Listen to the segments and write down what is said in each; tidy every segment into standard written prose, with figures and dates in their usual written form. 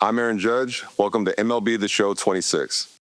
I'm Aaron Judge. Welcome to MLB The Show 26.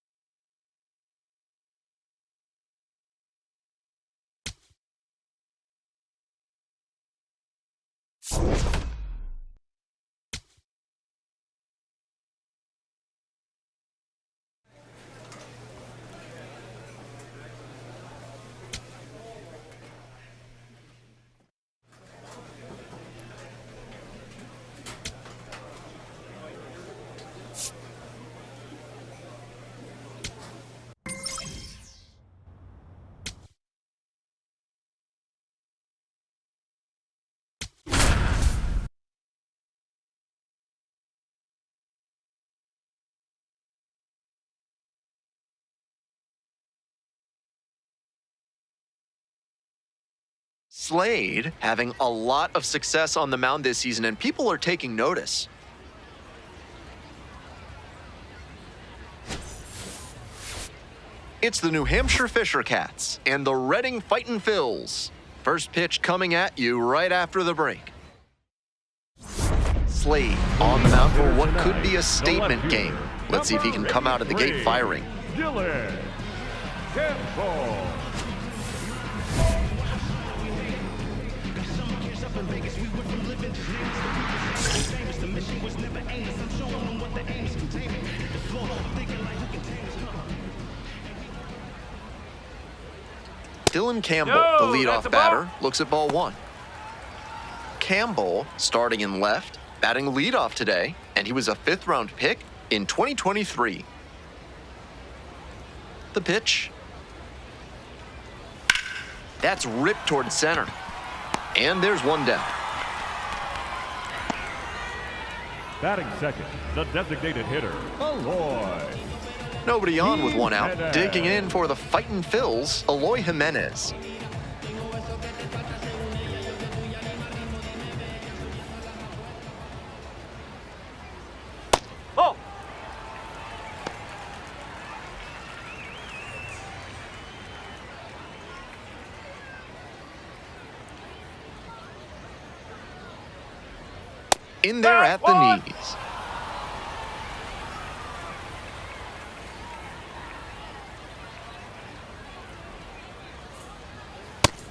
Slade having a lot of success on the mound this season, and people are taking notice. It's the New Hampshire Fisher Cats and the Reading Fightin' Phils. First pitch coming at you right after the break. Slade on the mound for what could be a statement game. Let's see if he can come out of the gate firing. Dylan Campbell, the leadoff batter, looks at ball one. Campbell starting in left, batting leadoff today, and he was a fifth-round pick in 2023. The pitch. That's ripped toward center. And there's one down. Batting second, the designated hitter, Aloy. Nobody on with one out. Digging in for the Fightin' Phils, Aloy Jimenez. Oh! In there at the knees.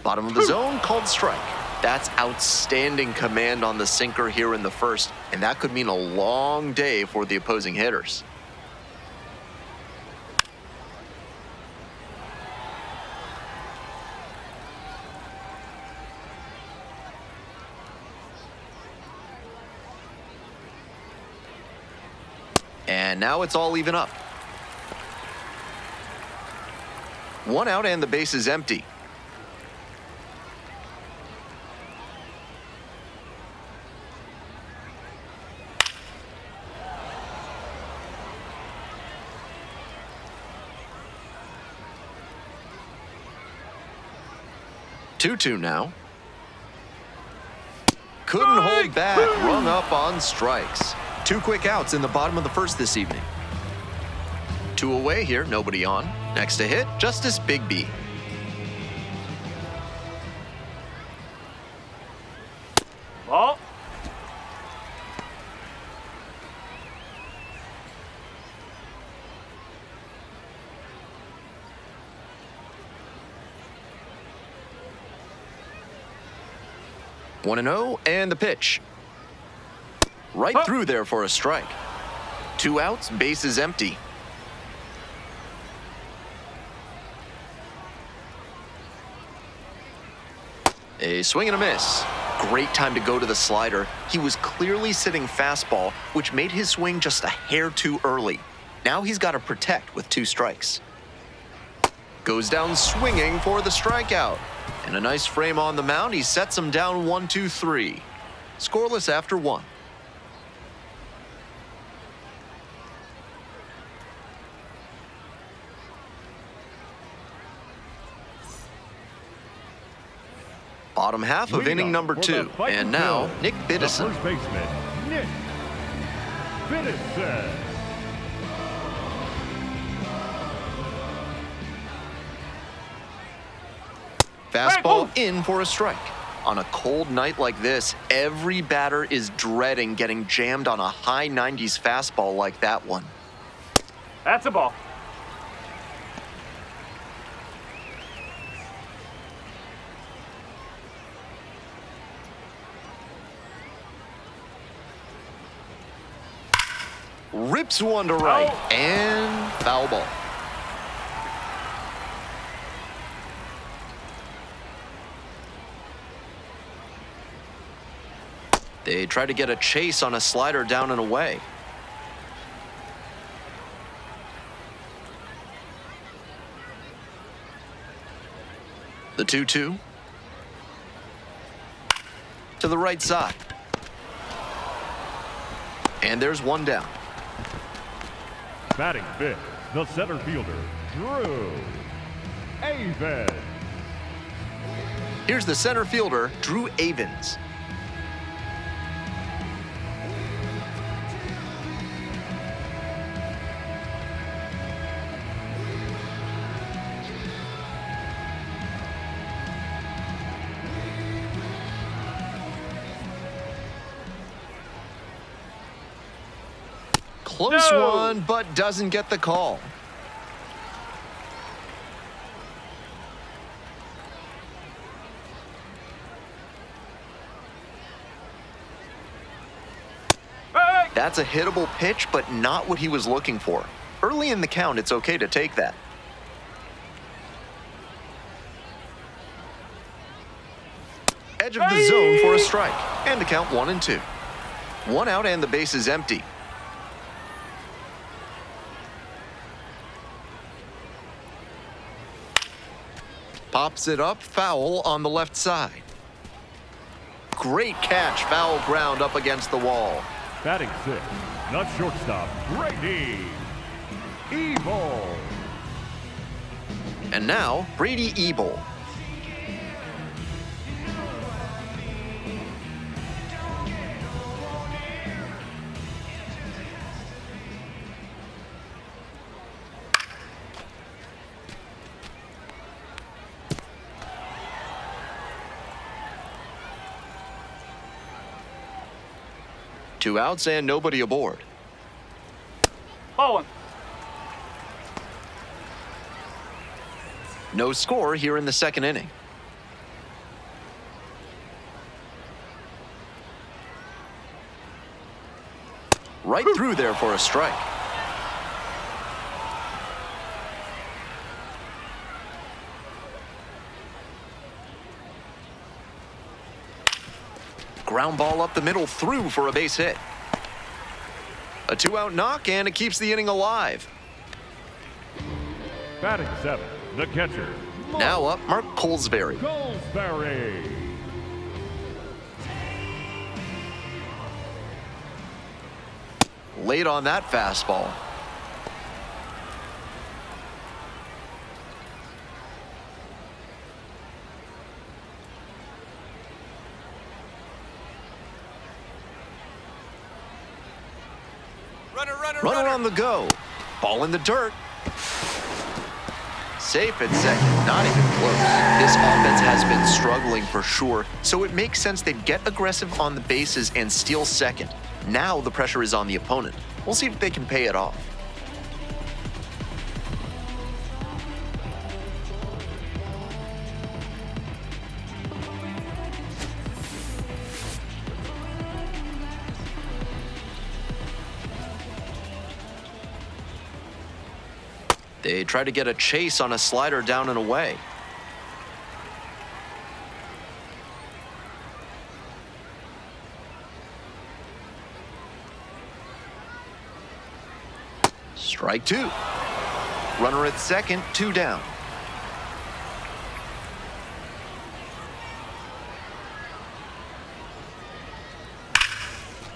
Bottom of the zone, called strike. That's outstanding command on the sinker here in the first, and that could mean a long day for the opposing hitters. And now it's all even up. One out and the base is empty. Two now. Couldn't hold back, rung up on strikes. Two quick outs in the bottom of the first this evening. Two away here, nobody on. Next to hit, Justice Bigby. Ball. One and 0, and the pitch. Right through there for a strike. Two outs, base is empty. A swing and a miss. Great time to go to the slider. He was clearly sitting fastball, which made his swing just a hair too early. Now he's got to protect with two strikes. Goes down swinging for the strikeout. And a nice frame on the mound. He sets him down 1-2-3. Scoreless after one. Bottom half of inning number 2. And now, Nick Biddison. First baseman, Nick Biddison. Fastball in for a strike. On a cold night like this, every batter is dreading getting jammed on a high 90s fastball like that one. That's a ball. Rips one to right, and foul ball. They try to get a chase on a slider down and away. The 2-2. To the right side. And there's one down. Batting fifth, the center fielder, Drew Avens. Here's the center fielder, Drew Avens. Close one, but doesn't get the call. That's a hittable pitch, but not what he was looking for. Early in the count, it's okay to take that. Edge of the zone for a strike, and the count 1-2. One out and the base is empty. Pops it up, foul on the left side. Great catch, foul ground up against the wall. Batting sixth, the shortstop, Brady Ebel. And now, Brady Ebel. Two outs and nobody aboard. Ball one. No score here in the second inning. Right through there for a strike. Ground ball up the middle, through for a base hit. A two-out knock, and it keeps the inning alive. Batting seventh, the catcher. Now up, Mark Colesbury. Goldsberry. Late on that fastball. Runner on the go. Ball in the dirt. Safe at second, not even close. This offense has been struggling for sure, so it makes sense they'd get aggressive on the bases and steal second. Now the pressure is on the opponent. We'll see if they can pay it off. They try to get a chase on a slider down and away. Strike two. Runner at second, two down.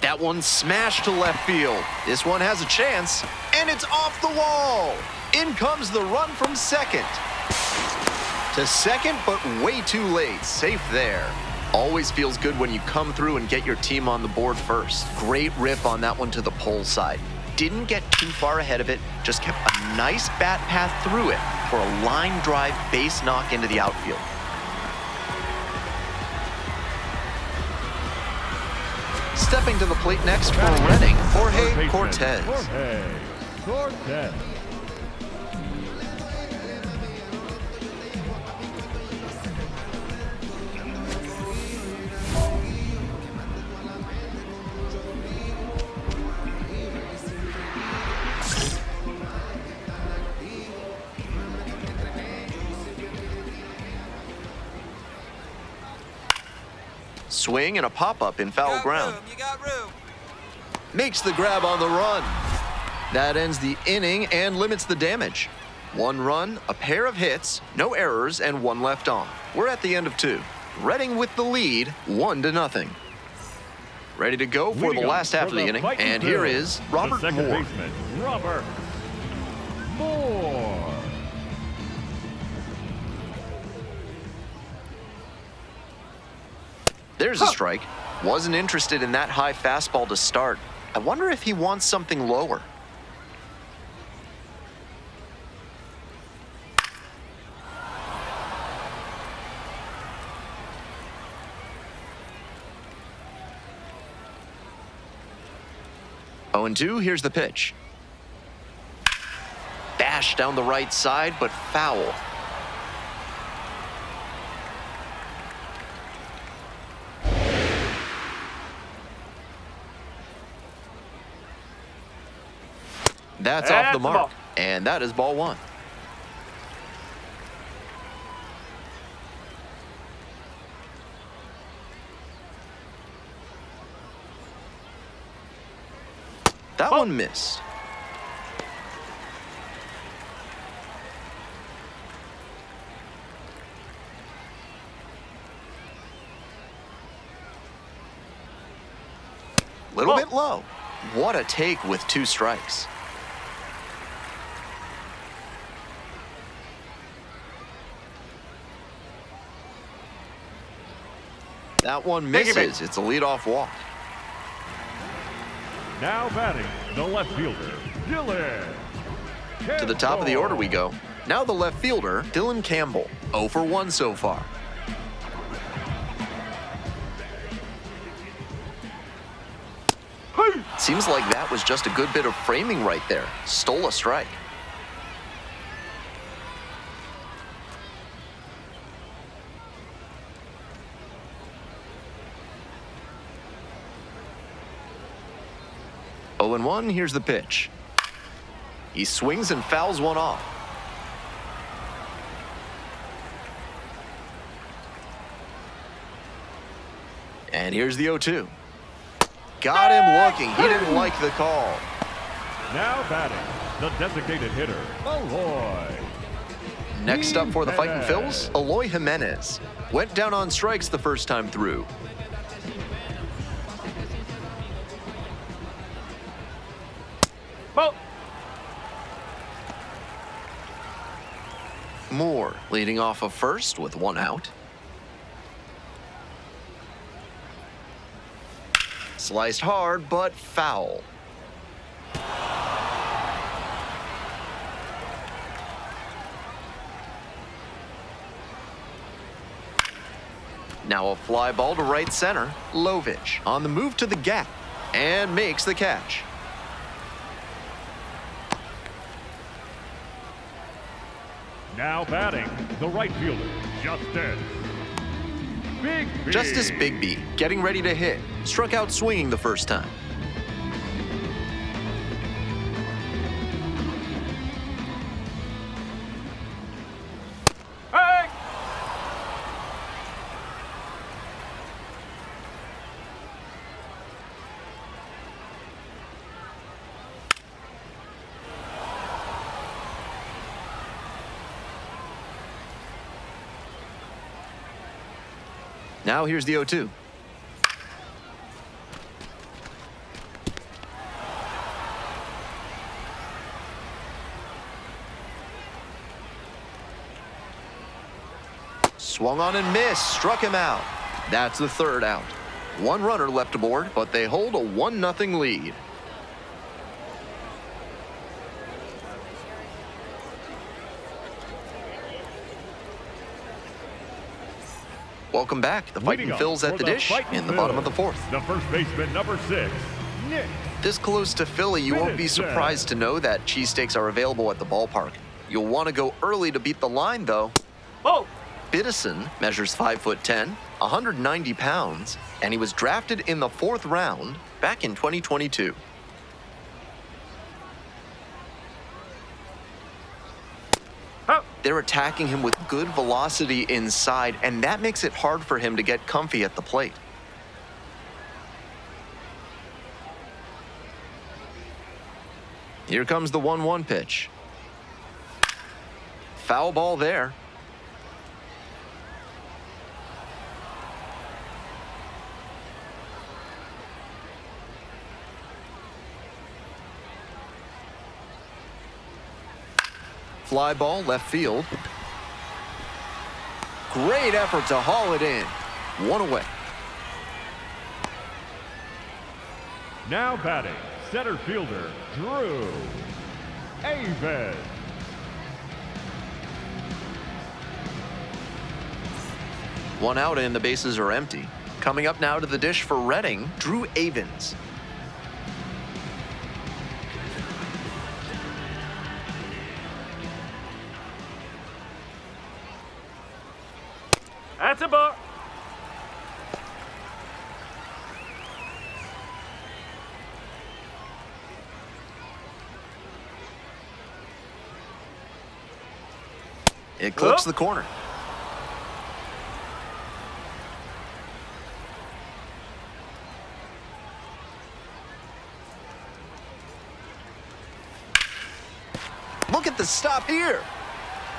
That one smashed to left field. This one has a chance, and it's off the wall. In comes the run from second. To second, but way too late. Safe there. Always feels good when you come through and get your team on the board first. Great rip on that one to the pole side. Didn't get too far ahead of it, just kept a nice bat path through it for a line drive base knock into the outfield. Stepping to the plate next for Reading, Jorge Cortez. Jorge Cortez. Swing and a pop-up in foul ground. You got room. Makes the grab on the run. That ends the inning and limits the damage. 1 run, a pair of hits, no errors, and 1 left on. We're at the end of 2. Reading with the lead, 1-0. Ready to go for the last half of the inning, and here is Robert the second Moore. baseman, Robert Moore. There's a strike. Wasn't interested in that high fastball to start. I wonder if he wants something lower. Oh, and 2, here's the pitch. Bash down the right side, but foul. That's off the mark, and that is ball 1. That one missed. Little bit low. What a take with 2 strikes. That one misses. It's a leadoff walk. Now batting, the left fielder, Dylan To the top of the order we go. Now the left fielder, Dylan Campbell. 0 for 1 so far. Seems like that was just a good bit of framing right there. Stole a strike. Oh, and 1, here's the pitch. He swings and fouls one off. And here's the 0-2. Got him looking. He didn't like the call. Now batting, the designated hitter, Aloy. Next up for the Fightin' Phils, Aloy Jimenez. Went down on strikes the first time through. Moore leading off of first with 1 out. Sliced hard, but foul. Now a fly ball to right center. Lovich on the move to the gap and makes the catch. Now batting, the right fielder, Justice Bigby. Justice Bigby getting ready to hit. Struck out swinging the first time. Hey! Now here's the 0-2. Swung on and missed, struck him out. That's the 3rd out. 1 runner left aboard, but they hold a 1-0 lead. Welcome back. The Leading fighting off Phil's for at the dish Fightin' in the bottom of the Phils, fourth. The first baseman, number 6, Nick. This close to Philly, you won't be surprised to know that cheesesteaks are available at the ballpark. You'll want to go early to beat the line, though. Oh! Biddison measures 5'10", 190 pounds, and he was drafted in the 4th round back in 2022. Oh! They're attacking him with good velocity inside, and that makes it hard for him to get comfy at the plate. Here comes the 1-1 pitch. Foul ball there. Fly ball left field. Great effort to haul it in. 1 away. Now batting, center fielder, Drew Avens. One out and the bases are empty. Coming up now to the dish for Reading, Drew Avens. That's a ball. It clips the corner. Look at the stop here.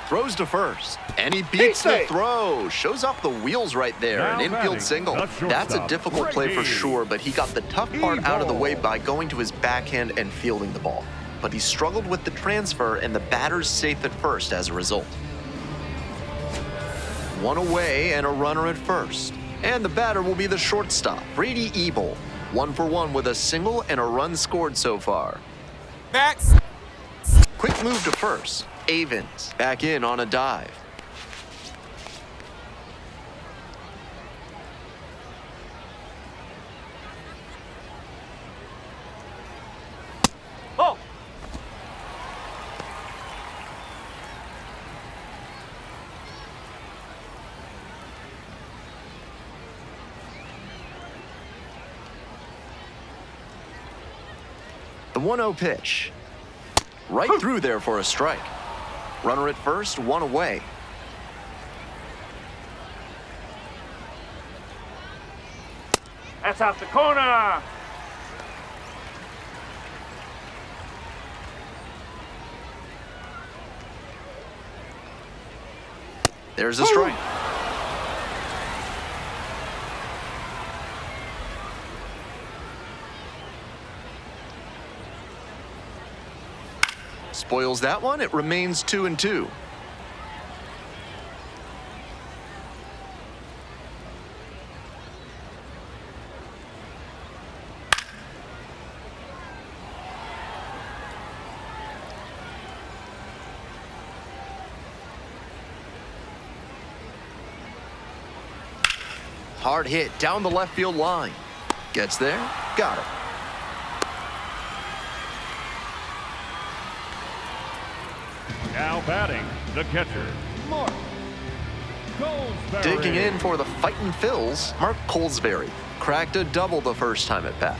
Throws to first, and he beats the throw. Shows off the wheels right there. Now An infield batting, single. the shortstop, That's a difficult play for Ricky. sure, but he got the tough part out of the way by going to his backhand and fielding the ball. But he struggled with the transfer, and the batter's safe at first as a result. 1 away and a runner at first. And the batter will be the shortstop, Brady Ebel. 1 for 1 with a single and a run scored so far. Next. Quick move to first. Avens back in on a dive. Oh! The 1-0 pitch. Right through there for a strike. Runner at first, 1 away. That's out the corner. There's a strike. Spoils that one. It remains 2-2. Hard hit down the left field line. Gets there. Got it. Now batting, the catcher, Mark Goldsberry. Digging in for the fightin' Phils, Mark Colesbury. Cracked a double the first time at bat.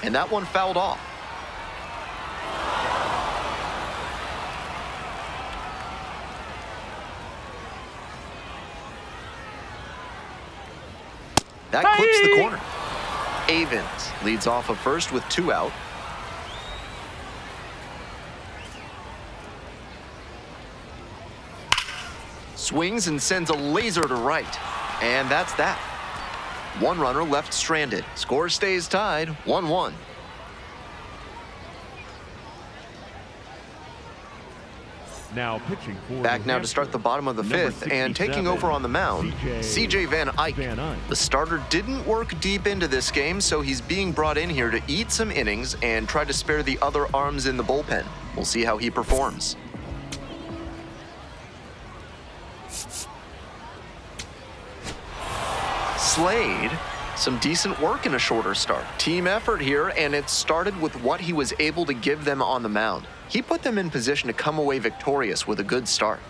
And that one fouled off. That clips the corner. Avens leads off of first with 2 out. Swings and sends a laser to right. And that's that. 1 runner left stranded. Score stays tied, 1-1. Now pitching for Back New now to start Hampshire, the bottom of the number 5th, and taking 67, over on the mound, C.J. Van Eyck. Van Eyck. The starter didn't work deep into this game, so he's being brought in here to eat some innings and try to spare the other arms in the bullpen. We'll see how he performs. Slade, some decent work in a shorter start. Team effort here, and it started with what he was able to give them on the mound. He put them in position to come away victorious with a good start.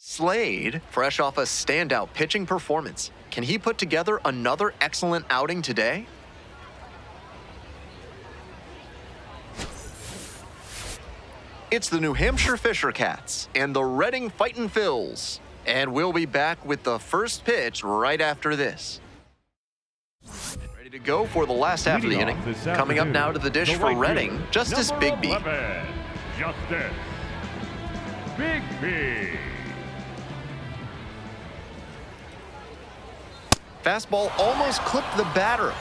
Slade, fresh off a standout pitching performance. Can he put together another excellent outing today? It's the New Hampshire Fisher Cats and the Reading Fightin' Phils. And we'll be back with the first pitch right after this. Ready to go for the last half of the inning. Coming up now to the dish for Reading, Justice Bigby. Justice Bigby. Fastball almost clipped the batter.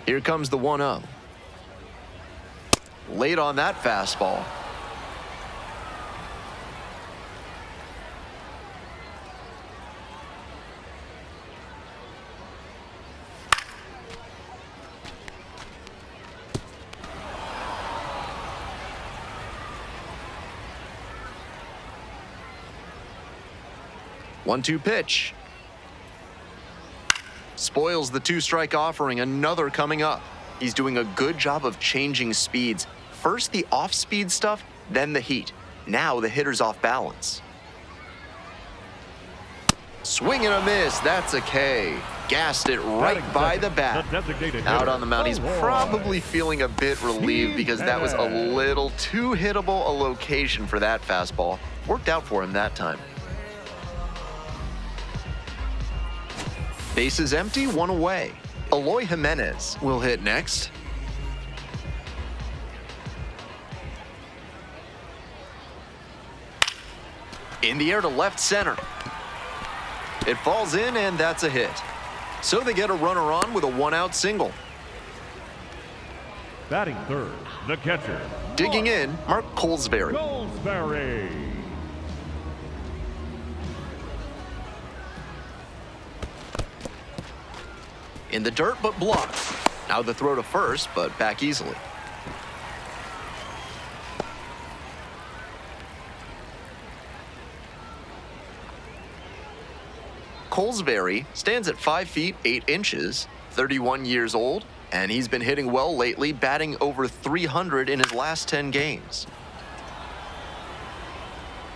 Here comes the 1-0. Late on that fastball. One-two pitch. Spoils the two-strike offering, another coming up. He's doing a good job of changing speeds. First the off-speed stuff, then the heat. Now the hitter's off balance. Swing and a miss, that's a K. Gassed it right by the bat. Out on the mound, he's probably feeling a bit relieved because that was a little too hittable a location for that fastball. Worked out for him that time. Bases empty, one away. Eloy Jimenez will hit next. In the air to left center. It falls in, and that's a hit. So they get a runner on with a one-out single. Batting third, the catcher. Digging in, Mark Colesbury. Colesbury. In the dirt, but blocked. Now the throw to first, but back easily. Colesbury stands at 5 feet 8 inches, 31 years old, and he's been hitting well lately, batting over 300 in his last 10 games.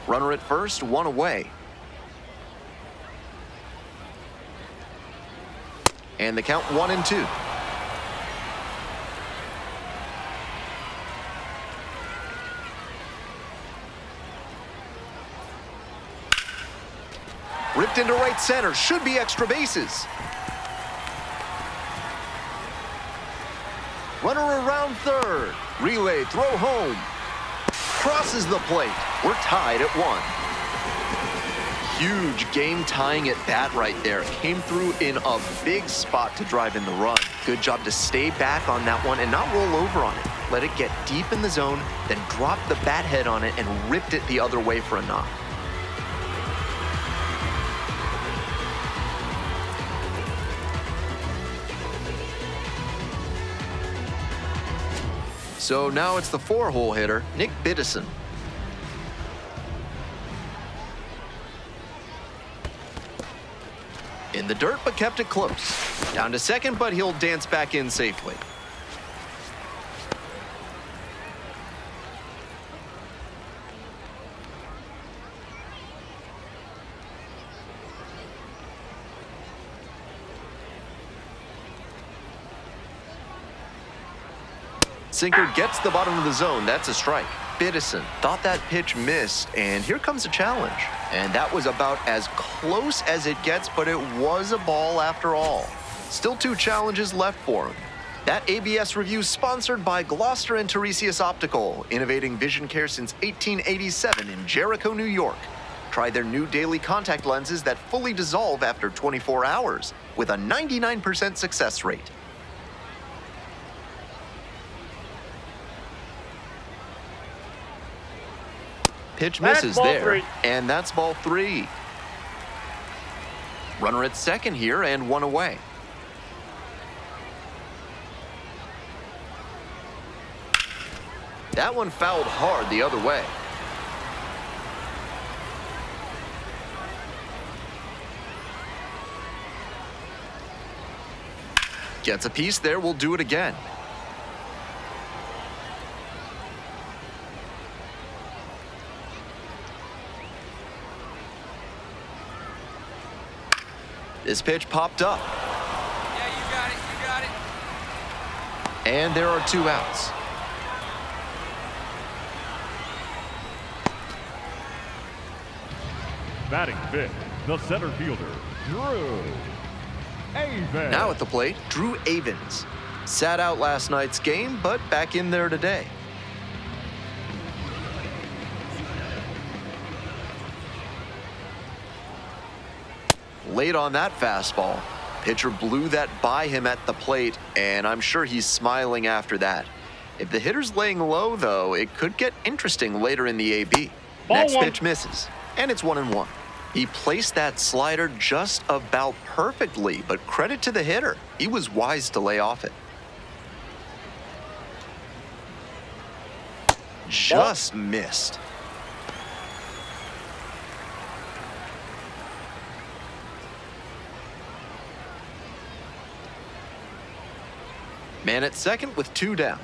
Runner at first, one away. And the count 1-2. Ripped into right center, should be extra bases. Runner around third. Relay, throw home. Crosses the plate. We're tied at 1. Huge game-tying at bat right there. Came through in a big spot to drive in the run. Good job to stay back on that one and not roll over on it. Let it get deep in the zone, then drop the bat head on it and ripped it the other way for a knock. So now it's the 4-hole hitter, Nick Biddison. In the dirt, but kept it close. Down to second, but he'll dance back in safely. Sinker gets the bottom of the zone. That's a strike. Biddison thought that pitch missed, and here comes a challenge. And that was about as close as it gets, but it was a ball after all. Still 2 challenges left for him. That ABS review sponsored by Gloucester and Tiresias Optical, innovating vision care since 1887 in Jericho, New York. Try their new daily contact lenses that fully dissolve after 24 hours with a 99% success rate. Pitch misses there, 3. and that's ball 3. Runner at second here and 1 away. That one fouled hard the other way. Gets a piece there, we'll do it again. This pitch popped up. Yeah, you got it. And there are 2 outs. Batting fifth, the center fielder, Drew Avens. Now at the plate, Drew Avens. Sat out last night's game, but back in there today. Late on that fastball. Pitcher blew that by him at the plate, and I'm sure he's smiling after that. If the hitter's laying low, though, it could get interesting later in the AB. Next pitch misses, and it's 1-1. He placed that slider just about perfectly, but credit to the hitter. He was wise to lay off it. Just missed. Man at second with 2 down.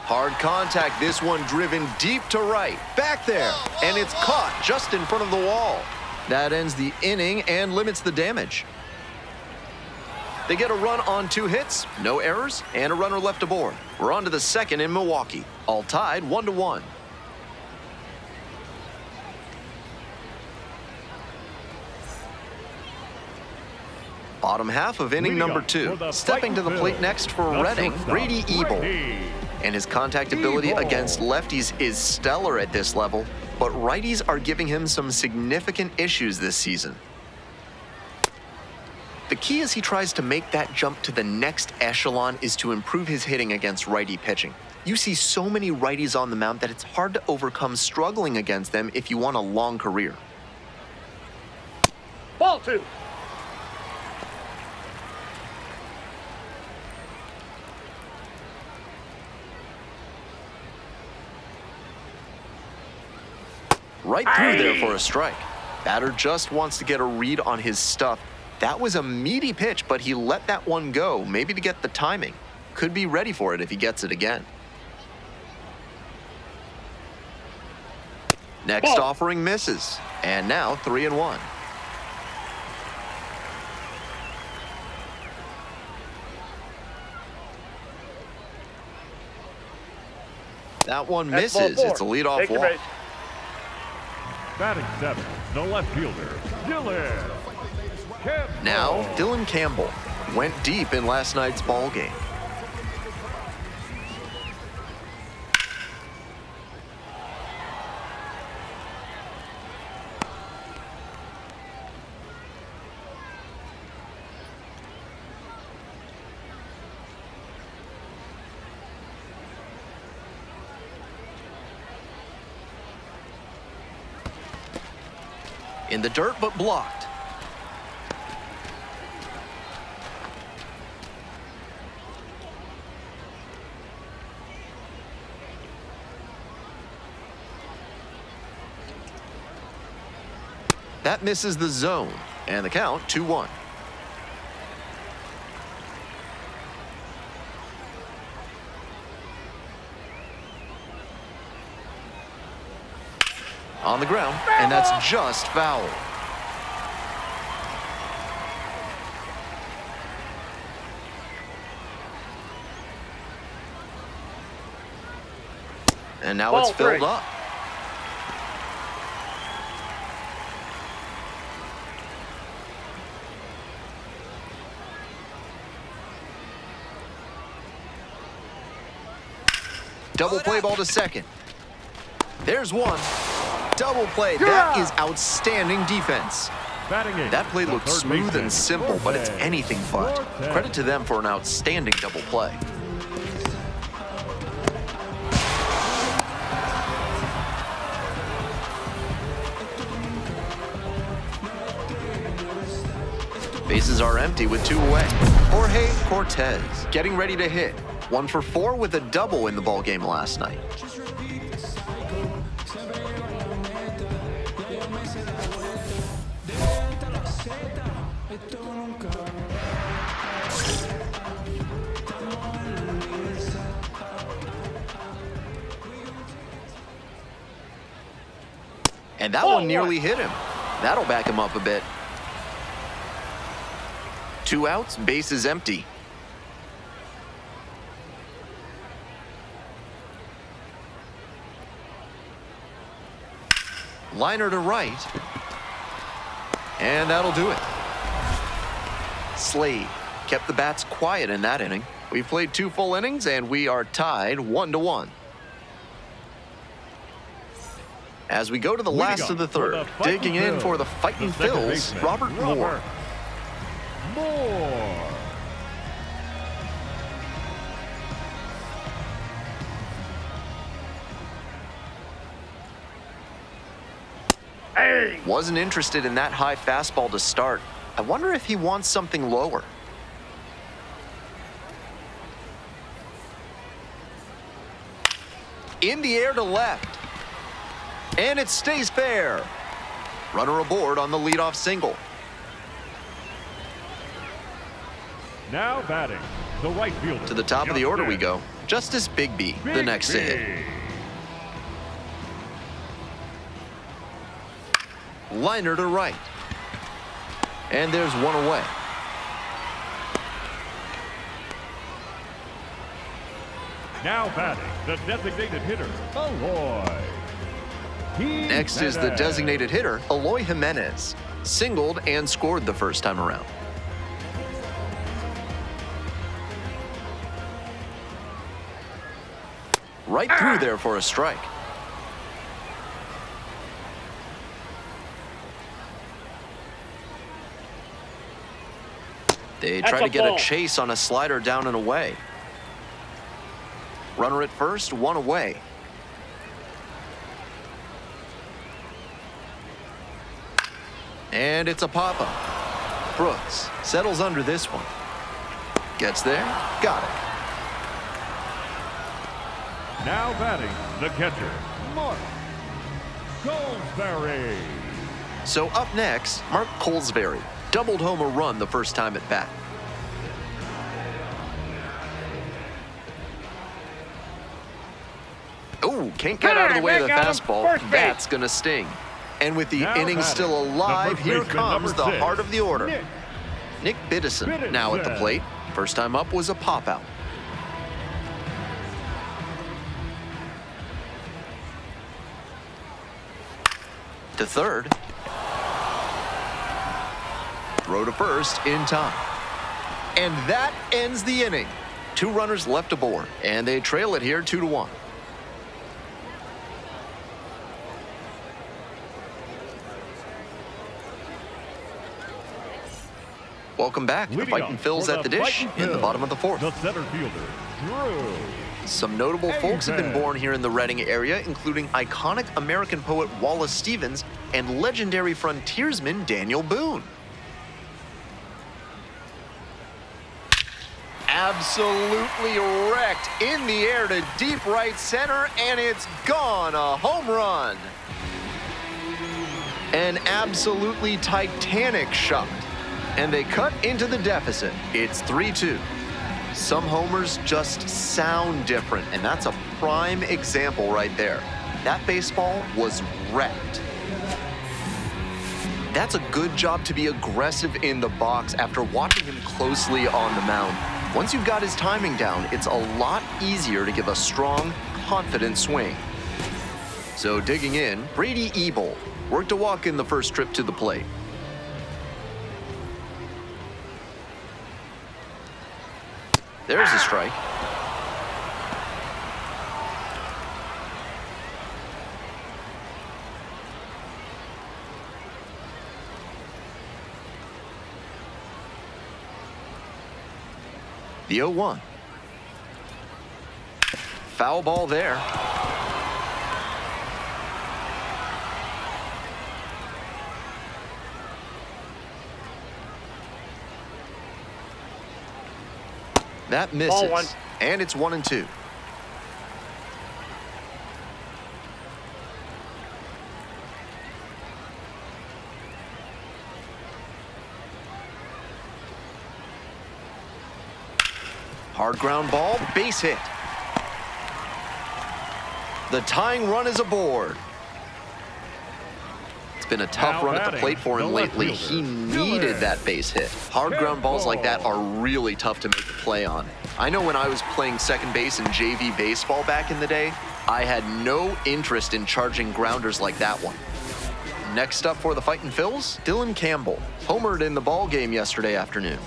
Hard contact, this one driven deep to right. Back there, and it's caught just in front of the wall. That ends the inning and limits the damage. They get a run on 2 hits, no errors, and a runner left aboard. We're on to the second in Milwaukee. All tied 1-1. Bottom half of inning number 2. Stepping to the plate next for Reading, Brady Ebel. And his contact ability against lefties is stellar at this level, but righties are giving him some significant issues this season. The key as he tries to make that jump to the next echelon is to improve his hitting against righty pitching. You see so many righties on the mound that it's hard to overcome struggling against them if you want a long career. Ball 2. Right through there for a strike. Batter just wants to get a read on his stuff. That was a meaty pitch, but he let that one go, maybe to get the timing. Could be ready for it if he gets it again. Next offering misses, and now 3-1. That one misses. It's a leadoff walk. Batting seventh, the left fielder, Dylan Campbell. Now, Dylan Campbell went deep in last night's ball game. In the dirt, but blocked. That misses the zone, and the count 2-1. On the ground, and that's just foul. And now it's filled up. Double play ball to second. There's one. Double play. That is outstanding defense. That play looked smooth and simple, but it's anything but. Credit to them for an outstanding double play. Bases are empty with 2 away. Jorge Cortez getting ready to hit. 1 for 4 with a double in the ballgame last night. And that one nearly hit him. That'll back him up a bit. 2 outs, bases empty. Liner to right. And that'll do it. Slade kept the bats quiet in that inning. We've played 2 full innings, and we are tied 1-1. As we go to the last of the third, digging in for the Fightin' Phils, Robert Moore. Wasn't interested in that high fastball to start. I wonder if he wants something lower. In the air to left. And it stays fair. Runner aboard on the leadoff single. Now batting, the right fielder. To the top of the order we go. Justice Bigby, the next to hit. Liner to right. And there's 1 away. Now batting, the designated hitter, Eloy. Next is the designated hitter, Eloy Jimenez. Singled and scored the first time around. Right through there for a strike. They try to get a chase on a slider down and away. Runner at first, 1 away. And it's a pop-up. Brooks settles under this one. Gets there, got it. Now batting, the catcher, Mark Goldsberry. So up next, Mark Goldsberry. Doubled home a run the first time at bat. Oh, can't get out of the way of the fastball. That's going to sting. And with the inning still alive, here comes the heart of the order. Nick Biddison now at the plate. First time up was a pop-out. To third. Throw to first in time. And that ends the inning. 2 runners left aboard, and they trail it here 2-1. Welcome back. The Fightin' Phils at the dish in the bottom of the 4th. The center fielder, Drew. Some notable folks have been born here in the Reading area, including iconic American poet Wallace Stevens and legendary frontiersman Daniel Boone. Absolutely wrecked in the air to deep right center, and it's gone. A home run. An absolutely titanic shot. And they cut into the deficit. It's 3-2. Some homers just sound different, and that's a prime example right there. That baseball was wrecked. That's a good job to be aggressive in the box after watching him closely on the mound. Once you've got his timing down, it's a lot easier to give a strong, confident swing. So digging in, Brady Ebel worked a walk in the first trip to the plate. There's a strike. The 0-1. Foul ball there. That misses. Ball one. And it's 1-2. Hard ground ball, base hit. The tying run is aboard. It's been a tough Now run at the batting, plate for the him left lately. fielder, He needed that base hit. Hard ground balls like that are really tough to make a play on. I know when I was playing second base in JV baseball back in the day, I had no interest in charging grounders like that one. Next up for the Fightin' Phils, Dylan Campbell. Homered in the ball game yesterday afternoon.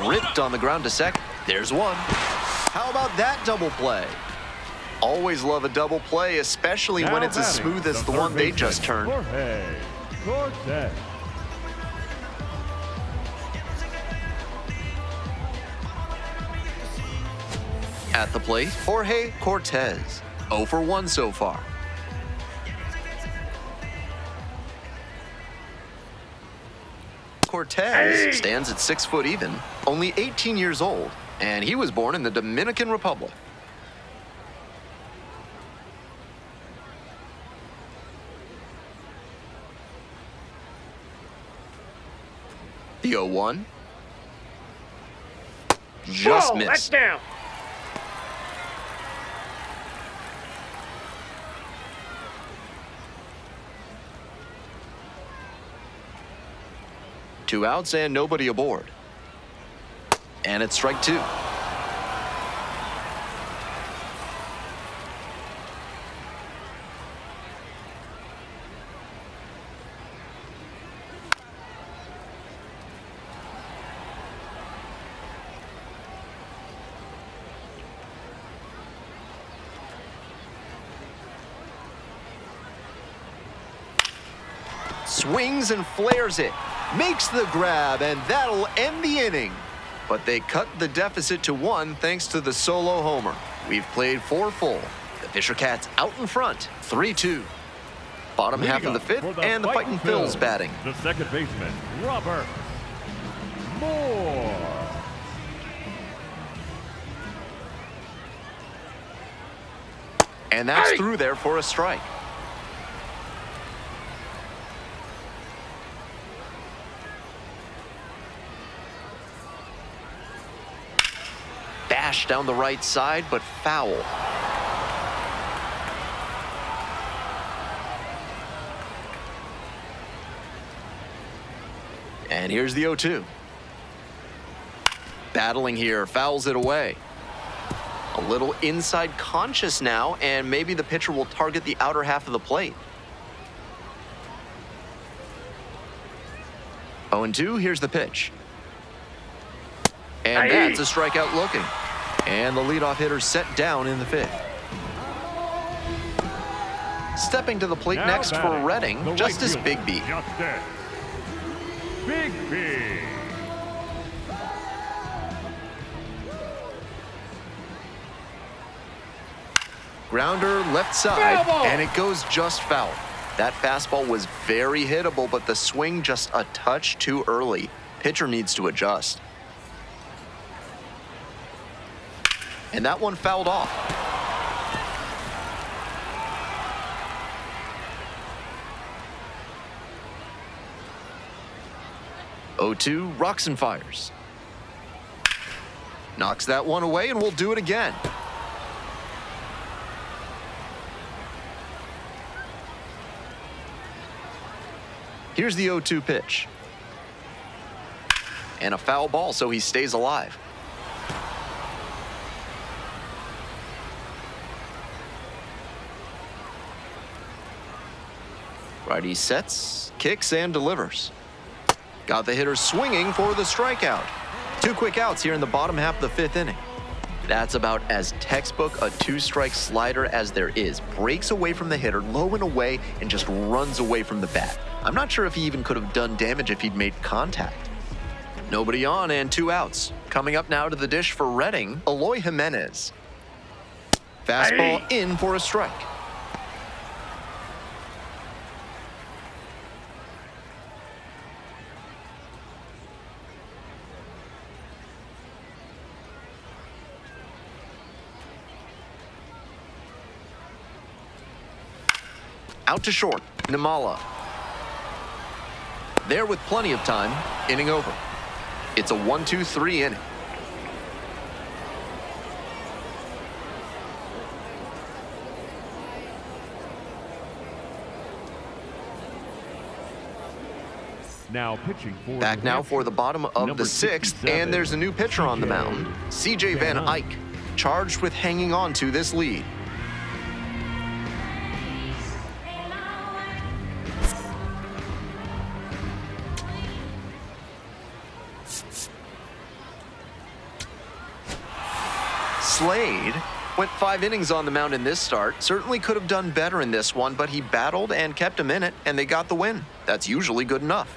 Ripped on the ground to second. There's one. How about that double play? Always love a double play, especially when it's as smooth as the one they just turned. Jorge Cortez. At the plate, Jorge Cortez. 0 for 1 so far. Cortez stands at 6 foot even, only 18 years old, and he was born in the Dominican Republic. The 0-1. Just Whoa, that's missed. down. Two outs and nobody aboard. And it's strike two. Swings and flares it. Makes the grab, and that'll end the inning. But they cut the deficit to 1 thanks to the solo homer. We've played 4 full. The Fisher Cats out in front, 3-2. Bottom half of the Leading fifth, for and the Fightin' Phils batting. The second baseman, Robert Moore. And that's through there for a strike. Bash down the right side, but foul. And here's the 0-2. Battling here, fouls it away. A little inside conscious now, and maybe the pitcher will target the outer half of the plate. 0-2, here's the pitch. And that's a strikeout looking. And the leadoff hitter set down in the fifth. Stepping to the plate Now next for batting, Redding, the Justice right fielder, Bigby. Justice Bigby. Grounder left side, and it goes just foul. That fastball was very hittable, but the swing just a touch too early. Pitcher needs to adjust. And that one fouled off. 0-2, rocks and fires. Knocks that one away, and we'll do it again. Here's the 0-2 pitch. And a foul ball, so he stays alive. Righty sets, kicks, and delivers. Got the hitter swinging for the strikeout. 2 quick outs here in the bottom half of the 5th inning. That's about as textbook a 2-strike slider as there is. Breaks away from the hitter, low and away, and just runs away from the bat. I'm not sure if he even could have done damage if he'd made contact. Nobody on and 2 outs. Coming up now to the dish for Redding, Eloy Jimenez. Fastball in for a strike. Out to short, Nimala. There with plenty of time, inning over. It's a 1-2-3 inning. Now pitching for Back now for the bottom of number the 6th, 67, and there's a new pitcher on the mound, C.J. Van Eyck, charged with hanging on to this lead. Slade went 5 innings on the mound in this start. Certainly could have done better in this one, but he battled and kept him in it, and they got the win. That's usually good enough.